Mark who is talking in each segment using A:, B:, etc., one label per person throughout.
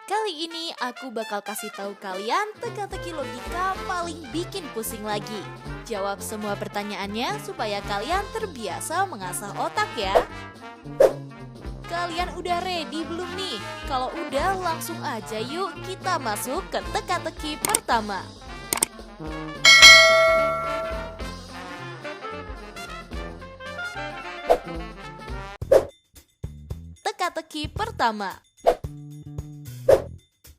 A: Kali ini aku bakal kasih tahu kalian teka-teki logika paling bikin pusing lagi. Jawab semua pertanyaannya supaya kalian terbiasa mengasah otak ya. Kalian udah ready belum nih? Kalau udah langsung aja yuk kita masuk ke teka-teki pertama. Teka-teki pertama.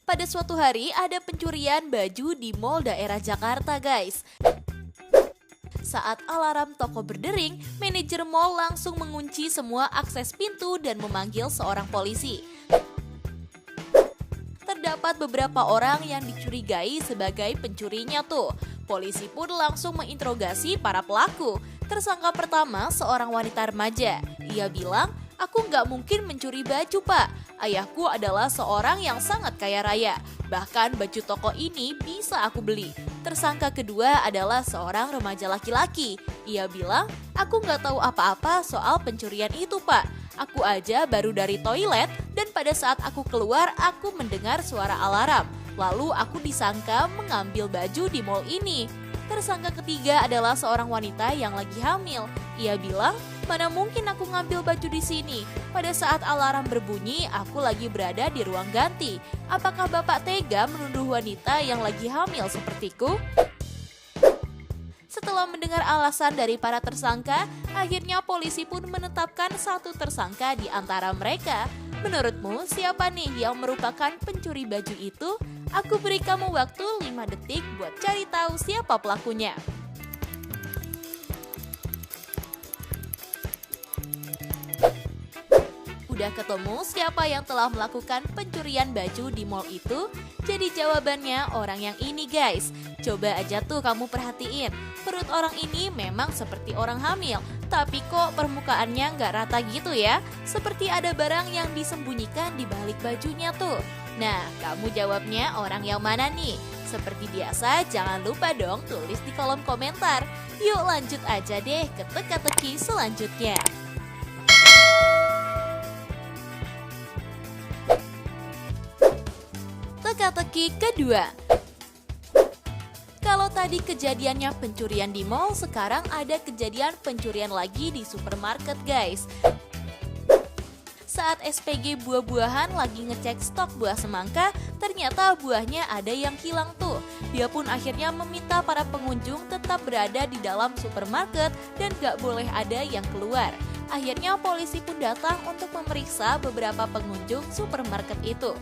A: Pada suatu hari ada pencurian baju di mall daerah Jakarta guys. Saat alarm toko berdering, manajer mall langsung mengunci semua akses pintu dan memanggil seorang polisi. Terdapat beberapa orang yang dicurigai sebagai pencurinya tuh. Polisi pun langsung menginterogasi para pelaku. Tersangka pertama seorang wanita remaja. Ia bilang, "Aku nggak mungkin mencuri baju, Pak. Ayahku adalah seorang yang sangat kaya raya. Bahkan baju toko ini bisa aku beli." Tersangka kedua adalah seorang remaja laki-laki. Ia bilang, "Aku nggak tahu apa-apa soal pencurian itu, Pak. Aku aja baru dari toilet dan pada saat aku keluar aku mendengar suara alarm. Lalu aku disangka mengambil baju di mall ini." Tersangka ketiga adalah seorang wanita yang lagi hamil. Ia bilang, "Mana mungkin aku ngambil baju di sini? Pada saat alarm berbunyi, aku lagi berada di ruang ganti. Apakah Bapak tega menuduh wanita yang lagi hamil sepertiku?" Setelah mendengar alasan dari para tersangka, akhirnya polisi pun menetapkan satu tersangka di antara mereka. Menurutmu siapa nih yang merupakan pencuri baju itu? Aku beri kamu waktu 5 detik buat cari tahu siapa pelakunya. Udah ketemu siapa yang telah melakukan pencurian baju di mall itu? Jadi jawabannya orang yang ini guys. Coba aja tuh kamu perhatiin, perut orang ini memang seperti orang hamil, tapi kok permukaannya nggak rata gitu ya? Seperti ada barang yang disembunyikan di balik bajunya tuh. Nah, kamu jawabnya orang yang mana nih? Seperti biasa, jangan lupa dong tulis di kolom komentar. Yuk lanjut aja deh ke teka-teki selanjutnya. Teka-teki kedua. Kalau tadi kejadiannya pencurian di mall, sekarang ada kejadian pencurian lagi di supermarket guys. Saat SPG buah-buahan lagi ngecek stok buah semangka, ternyata buahnya ada yang hilang tuh. Dia pun akhirnya meminta para pengunjung tetap berada di dalam supermarket dan gak boleh ada yang keluar. Akhirnya polisi pun datang untuk memeriksa beberapa pengunjung supermarket itu.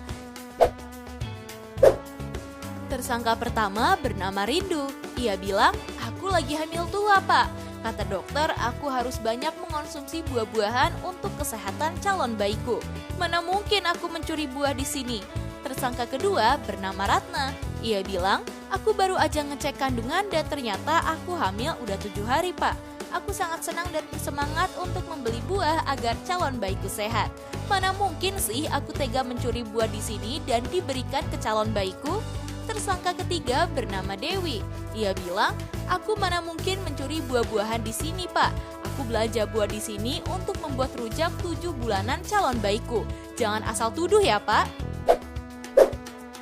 A: Tersangka pertama bernama Rindu. Ia bilang, "Aku lagi hamil tua, Pak. Kata dokter, aku harus banyak mengonsumsi buah-buahan untuk kesehatan calon bayiku. Mana mungkin aku mencuri buah di sini." Tersangka kedua bernama Ratna. Ia bilang, "Aku baru aja ngecek kandungan dan ternyata aku hamil udah 7 hari, Pak. Aku sangat senang dan bersemangat untuk membeli buah agar calon bayiku sehat. Mana mungkin sih aku tega mencuri buah di sini dan diberikan ke calon bayiku?" Tersangka ketiga bernama Dewi. Ia bilang, "Aku mana mungkin mencuri buah-buahan di sini, Pak. Aku belanja buah di sini untuk membuat rujak 7 bulanan calon bayiku. Jangan asal tuduh ya, Pak."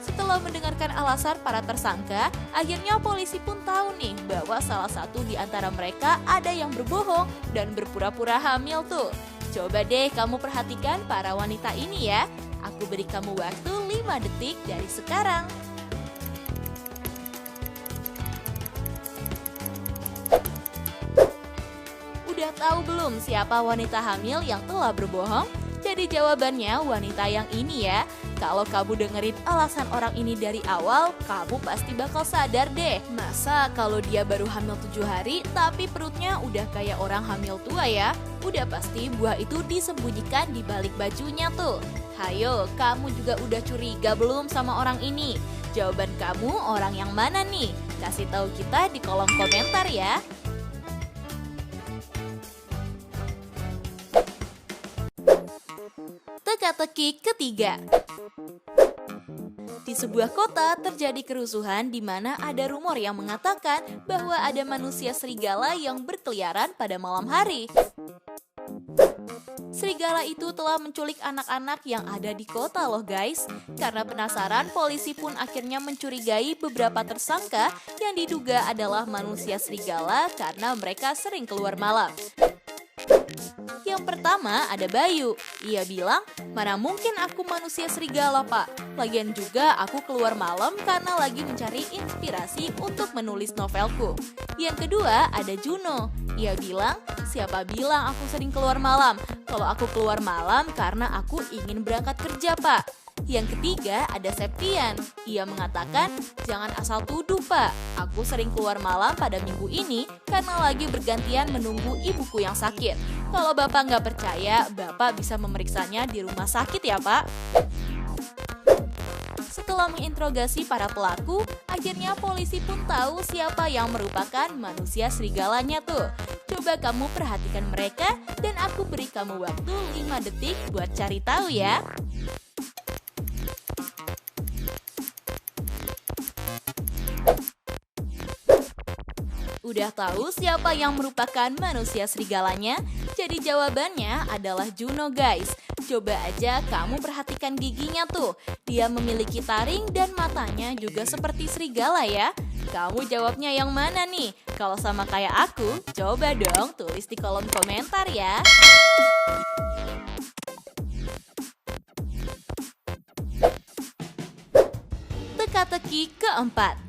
A: Setelah mendengarkan alasan para tersangka, akhirnya polisi pun tahu nih bahwa salah satu di antara mereka ada yang berbohong dan berpura-pura hamil tuh. Coba deh kamu perhatikan para wanita ini ya. Aku beri kamu waktu 5 detik dari sekarang. Udah tahu belum siapa wanita hamil yang telah berbohong? Jadi jawabannya wanita yang ini ya. Kalau kamu dengerin alasan orang ini dari awal, kamu pasti bakal sadar deh. Masa kalau dia baru hamil 7 hari, tapi perutnya udah kayak orang hamil tua ya? Udah pasti buah itu disembunyikan di balik bajunya tuh. Hayo, kamu juga udah curiga belum sama orang ini? Jawaban kamu orang yang mana nih? Kasih tahu kita di kolom komentar ya. Teka-teki ketiga. Di sebuah kota terjadi kerusuhan di mana ada rumor yang mengatakan bahwa ada manusia serigala yang berkeliaran pada malam hari. Serigala itu telah menculik anak-anak yang ada di kota loh guys. Karena penasaran, polisi pun akhirnya mencurigai beberapa tersangka yang diduga adalah manusia serigala karena mereka sering keluar malam. Yang pertama ada Bayu. Ia bilang, mana mungkin aku manusia serigala pak. Lagian juga aku keluar malam karena lagi mencari inspirasi untuk menulis novelku. Yang kedua ada Juno. Ia bilang, siapa bilang aku sering keluar malam? Kalau aku keluar malam karena aku ingin berangkat kerja pak. Yang ketiga ada Septian. Ia mengatakan, jangan asal tuduh pak. Aku sering keluar malam pada minggu ini karena lagi bergantian menunggu ibuku yang sakit. Kalau bapak nggak percaya, bapak bisa memeriksanya di rumah sakit ya pak. Setelah menginterogasi para pelaku, akhirnya polisi pun tahu siapa yang merupakan manusia serigalanya tuh. Coba kamu perhatikan mereka dan aku beri kamu waktu 5 detik buat cari tahu ya. Udah tahu siapa yang merupakan manusia serigalanya? Jadi jawabannya adalah Juno guys. Coba aja kamu perhatikan giginya tuh. Dia memiliki taring dan matanya juga seperti serigala ya. Kamu jawabnya yang mana nih? Kalau sama kayak aku, coba dong tulis di kolom komentar ya. Teka-teki keempat.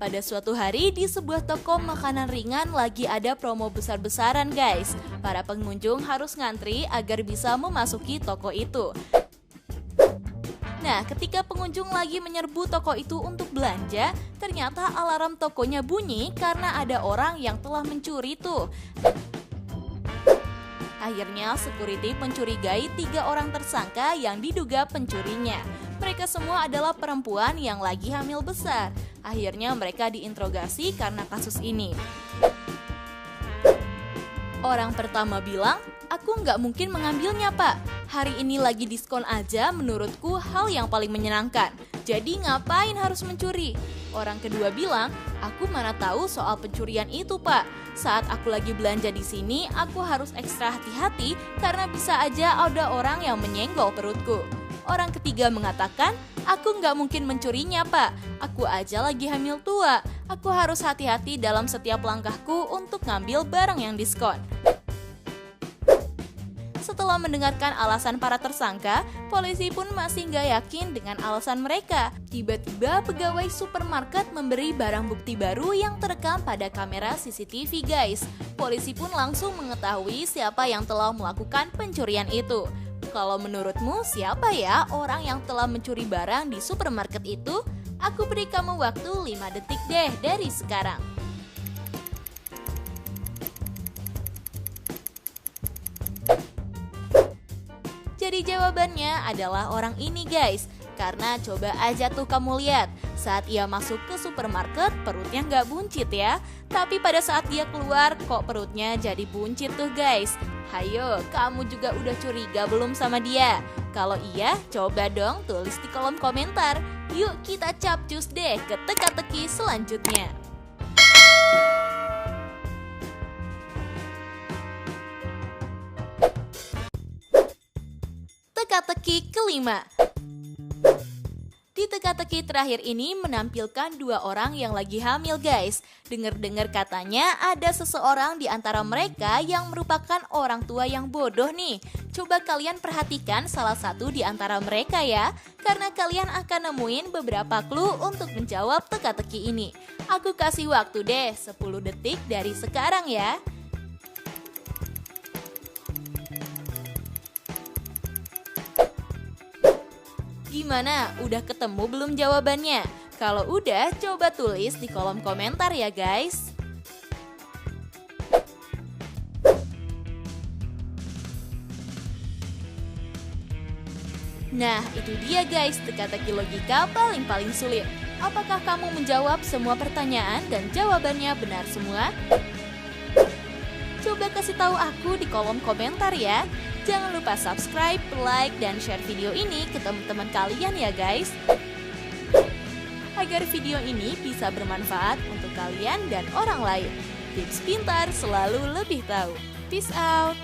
A: Pada suatu hari di sebuah toko makanan ringan lagi ada promo besar-besaran guys. Para pengunjung harus ngantri agar bisa memasuki toko itu. Nah, ketika pengunjung lagi menyerbu toko itu untuk belanja, ternyata alarm tokonya bunyi karena ada orang yang telah mencuri tuh. Akhirnya security mencurigai 3 orang tersangka yang diduga pencurinya. Mereka semua adalah perempuan yang lagi hamil besar. Akhirnya mereka diinterogasi karena kasus ini. Orang pertama bilang, aku nggak mungkin mengambilnya pak. Hari ini lagi diskon aja menurutku hal yang paling menyenangkan. Jadi ngapain harus mencuri? Orang kedua bilang, aku mana tahu soal pencurian itu pak. Saat aku lagi belanja di sini, aku harus ekstra hati-hati karena bisa aja ada orang yang menyenggol perutku. Orang ketiga mengatakan, aku nggak mungkin mencurinya pak. Aku aja lagi hamil tua. Aku harus hati-hati dalam setiap langkahku untuk ngambil barang yang diskon. Setelah mendengarkan alasan para tersangka, polisi pun masih nggak yakin dengan alasan mereka. Tiba-tiba pegawai supermarket memberi barang bukti baru yang terekam pada kamera CCTV guys. Polisi pun langsung mengetahui siapa yang telah melakukan pencurian itu. Kalau menurutmu siapa ya orang yang telah mencuri barang di supermarket itu? Aku beri kamu waktu 5 detik deh dari sekarang. Jadi jawabannya adalah orang ini guys. Karena coba aja tuh kamu lihat, saat ia masuk ke supermarket perutnya nggak buncit ya. Tapi pada saat dia keluar kok perutnya jadi buncit tuh guys. Hayo, kamu juga udah curiga belum sama dia? Kalau iya, coba dong tulis di kolom komentar. Yuk kita capcus deh ke teka-teki selanjutnya. Teka-teki kelima. Di teka-teki terakhir ini menampilkan 2 orang yang lagi hamil guys. Dengar-dengar katanya ada seseorang di antara mereka yang merupakan orang tua yang bodoh nih. Coba kalian perhatikan salah satu di antara mereka ya. Karena kalian akan nemuin beberapa clue untuk menjawab teka-teki ini. Aku kasih waktu deh 10 detik dari sekarang ya. Gimana? Udah ketemu belum jawabannya? Kalau udah, coba tulis di kolom komentar ya guys. Nah, itu dia guys, teka-teki logika paling sulit. Apakah kamu menjawab semua pertanyaan dan jawabannya benar semua? Coba kasih tahu aku di kolom komentar ya. Jangan lupa subscribe, like, dan share video ini ke teman-teman kalian ya guys. Agar video ini bisa bermanfaat untuk kalian dan orang lain. Tips pintar selalu lebih tahu. Peace out!